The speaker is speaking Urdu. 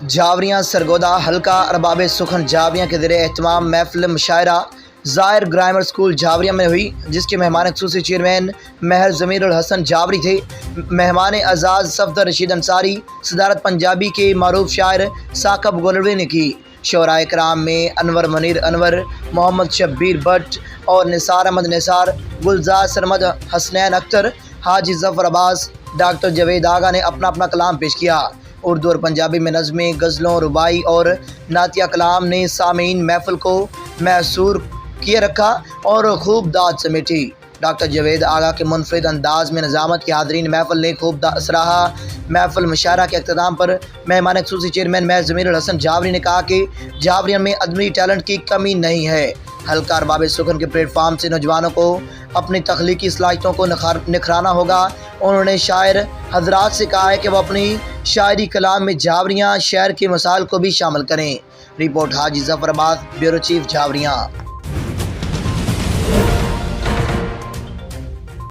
جاوریاں سرگودا حلقہ ارباب سخن جاوریاں کے زیر اہتمام محفل مشاعرہ ظاہر گرامر اسکول جاوریاں میں ہوئی، جس کے مہمان خصوصی چیئرمین مہر ضمیر الحسن جاوری تھے۔ مہمان اعزاز صفدر رشید انصاری صدارت پنجابی کے معروف شاعر ثاقب گولڑوی نے کی۔ شعراء کرام میں انور منیر انور، محمد شبیر بٹ اور نثار احمد نثار، گلزار سرمد، حسنین اختر، حاجی ظفر عباس، ڈاکٹر جاوید آغا نے اپنا اپنا کلام پیش کیا۔ اردو اور پنجابی میں نظمیں، غزلوں، رباعی اور نعتیہ کلام نے سامعین محفل کو محصور کیے رکھا اور خوب داد سمیٹی۔ ڈاکٹر جاوید آغا کے منفرد انداز میں نظامت کی حاضرین محفل نے خوب سراہا۔ محفل مشاعرہ کے اختتام پر مہمان خصوصی چیئرمین مہر ضمیر الحسن جاوری نے کہا کہ جاوریاں میں ادبی ٹیلنٹ کی کمی نہیں ہے۔ حلقہ ارباب سخن کے پلیٹ فارم سے نوجوانوں کو اپنی تخلیقی صلاحیتوں کو نکھارنا ہوگا۔ انہوں نے شاعر حضرات سے کہا ہے کہ وہ اپنی شاعری کلام میں جاوریاں شعر کے مسائل کو بھی شامل کریں۔ رپورٹ حاجی ظفر عباس، بیورو چیف جاوریاں۔